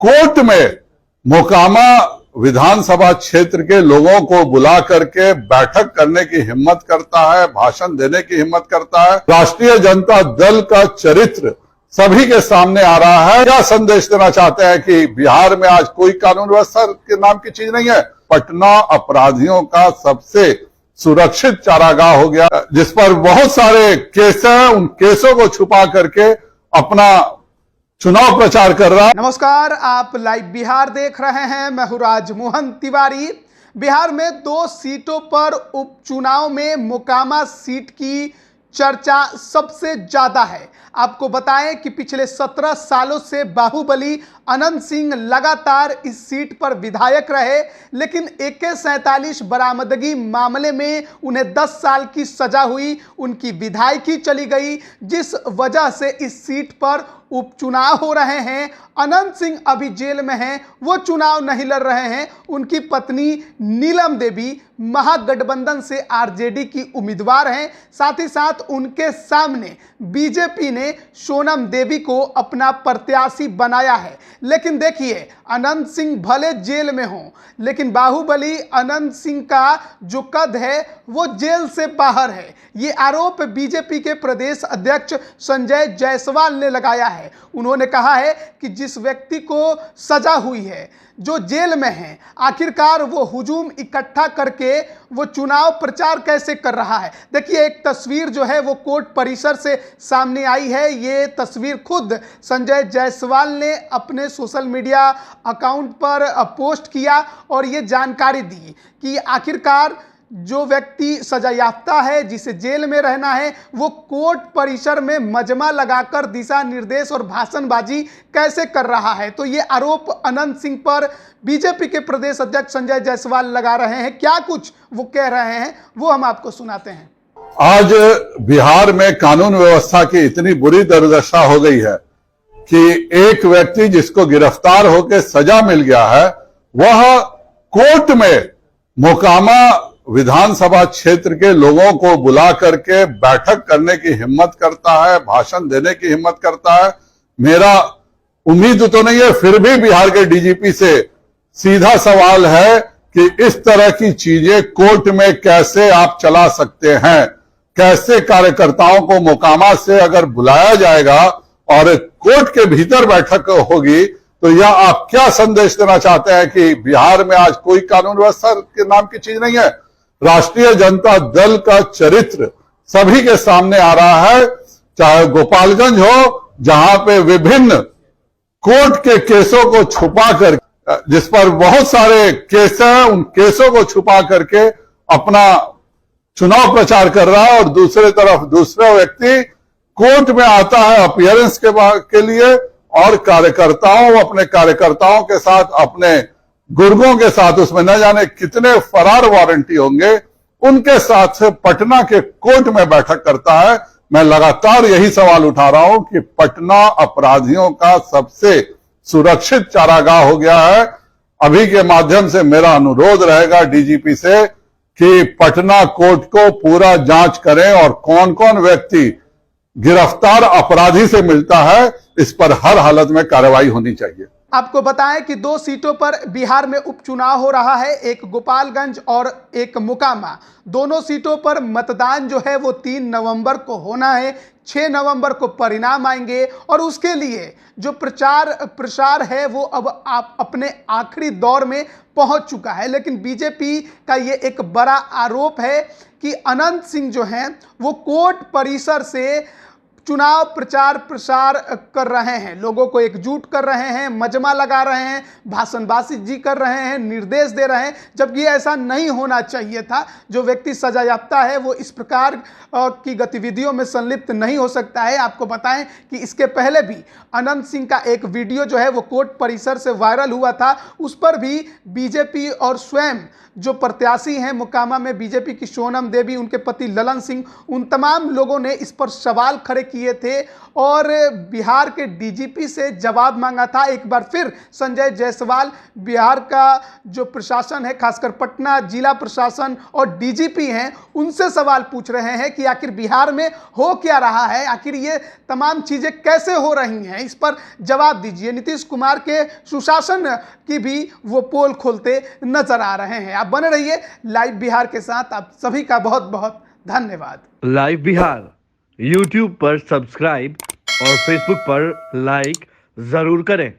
Court में मोकामा विधानसभा क्षेत्र के लोगों को बुला करके बैठक करने की हिम्मत करता है, भाषण देने की हिम्मत करता है। राष्ट्रीय जनता दल का चरित्र सभी के सामने आ रहा है। क्या संदेश देना चाहते हैं कि बिहार में आज कोई कानून व्यवस्था के नाम की चीज नहीं है। पटना अपराधियों का सबसे सुरक्षित चारागाह हो गया, जिस पर बहुत सारे केस हैं। उन केसों को छुपा करके अपना चुनाव प्रचार कर रहा है। नमस्कार, आप लाइव बिहार देख रहे हैं। मैं हूं राजमोहन तिवारी। बिहार में 2 सीटों पर उपचुनाव में मोकामा सीट की चर्चा सबसे ज्यादा है। आपको बताएं कि पिछले 17 सालों से बाहुबली अनंत सिंह लगातार इस सीट पर विधायक रहे, लेकिन AK-47 बरामदगी मामले में उन्हें 10 साल की सजा हुई, उनकी विधायकी चली गई, जिस वजह से इस सीट पर उपचुनाव हो रहे हैं। अनंत सिंह अभी जेल में हैं, वो चुनाव नहीं लड़ रहे हैं। उनकी पत्नी नीलम देवी महागठबंधन से RJD की उम्मीदवार हैं। साथ ही साथ उनके सामने बीजेपी ने सोनम देवी को अपना प्रत्याशी बनाया है। लेकिन देखिए, अनंत सिंह भले जेल में हों, लेकिन बाहुबली अनंत सिंह का जो कद है वो जेल से बाहर है। ये आरोप बीजेपी के प्रदेश अध्यक्ष संजय जायसवाल ने लगाया है। उन्होंने कहा है कि जिस व्यक्ति को सजा हुई है, जो जेल में है, आखिरकार वो हुजूम इकट्ठा करके वो चुनाव प्रचार कैसे कर रहा है। देखिए, एक तस्वीर जो है वो कोर्ट परिसर से सामने आई है। ये तस्वीर खुद संजय जायसवाल ने अपने सोशल मीडिया अकाउंट पर पोस्ट किया और ये जानकारी दी कि आखिरकार जो व्यक्ति सजायाफ्ता है, जिसे जेल में रहना है, वो कोर्ट परिसर में मजमा लगाकर दिशा निर्देश और भाषणबाजी कैसे कर रहा है। तो ये आरोप अनंत सिंह पर बीजेपी के प्रदेश अध्यक्ष संजय जायसवाल लगा रहे हैं। क्या कुछ वो कह रहे हैं वो हम आपको सुनाते हैं। आज बिहार में कानून व्यवस्था की इतनी बुरी दुर्दशा हो गई है कि एक व्यक्ति जिसको गिरफ्तार होकर सजा मिल गया है, वह कोर्ट में मोकामा विधानसभा क्षेत्र के लोगों को बुला करके बैठक करने की हिम्मत करता है, भाषण देने की हिम्मत करता है। मेरा उम्मीद तो नहीं है, फिर भी बिहार के DGP से सीधा सवाल है कि इस तरह की चीजें कोर्ट में कैसे आप चला सकते हैं। कैसे कार्यकर्ताओं को मोकामा से अगर बुलाया जाएगा और कोर्ट के भीतर बैठक होगी, तो यह आप क्या संदेश देना चाहते हैं कि बिहार में आज कोई कानून व्यवस्था के नाम की चीज नहीं है। राष्ट्रीय जनता दल का चरित्र सभी के सामने आ रहा है। चाहे गोपालगंज हो, जहां पे विभिन्न कोर्ट के केसों को छुपा कर, जिस पर बहुत सारे केस हैं, उन केसों को छुपा करके अपना चुनाव प्रचार कर रहा है। और दूसरी तरफ दूसरा व्यक्ति कोर्ट में आता है अपीयरेंस के लिए, और अपने कार्यकर्ताओं के साथ, अपने गुर्गों के साथ, उसमें न जाने कितने फरार वारंटी होंगे, उनके साथ से पटना के कोर्ट में बैठक करता है। मैं लगातार यही सवाल उठा रहा हूं कि पटना अपराधियों का सबसे सुरक्षित चारागाह हो गया है। अभी के माध्यम से मेरा अनुरोध रहेगा DGP से कि पटना कोर्ट को पूरा जांच करें और कौन कौन व्यक्ति गिरफ्तार अपराधी से मिलता है, इस पर हर हालत में कार्रवाई होनी चाहिए। आपको बताएं कि 2 सीटों पर बिहार में उपचुनाव हो रहा है, एक गोपालगंज और एक मोकामा। दोनों सीटों पर मतदान जो है वो 3 नवंबर को होना है। 6 नवंबर को परिणाम आएंगे और उसके लिए जो प्रसार है वो अब आप अपने आखिरी दौर में पहुंच चुका है। लेकिन बीजेपी का ये एक बड़ा आरोप है कि अनंत सिंह जो हैं वो कोर्ट परिसर से चुनाव प्रसार कर रहे हैं, लोगों को एकजुट कर रहे हैं, मजमा लगा रहे हैं, भाषणबाजी कर रहे हैं, निर्देश दे रहे हैं, जबकि ऐसा नहीं होना चाहिए था। जो व्यक्ति सजायाफ्ता है वो इस प्रकार की गतिविधियों में संलिप्त नहीं हो सकता है। आपको बताएं कि इसके पहले भी अनंत सिंह का एक वीडियो जो है वो कोर्ट परिसर से वायरल हुआ था। उस पर भी बीजेपी और स्वयं जो प्रत्याशी हैं मोकामा में बीजेपी की सोनम देवी, उनके पति ललन सिंह, उन तमाम लोगों ने इस पर सवाल खड़े किए किए थे और बिहार के डीजीपी से जवाब मांगा था। एक बार फिर संजय जायसवाल बिहार का जो प्रशासन है, खासकर पटना जिला प्रशासन और डीजीपी हैं, उनसे सवाल पूछ रहे हैं कि आखिर बिहार में हो क्या रहा है, आखिर ये तमाम चीजें कैसे हो रही हैं, इस पर जवाब दीजिए। नीतीश कुमार के सुशासन की भी वो पोल खोलते नजर आ रहे हैं। आप बने रहिए लाइव बिहार के साथ। आप सभी का बहुत बहुत धन्यवाद। लाइव बिहार यूट्यूब पर सब्सक्राइब और फेसबुक पर लाइक जरूर करें।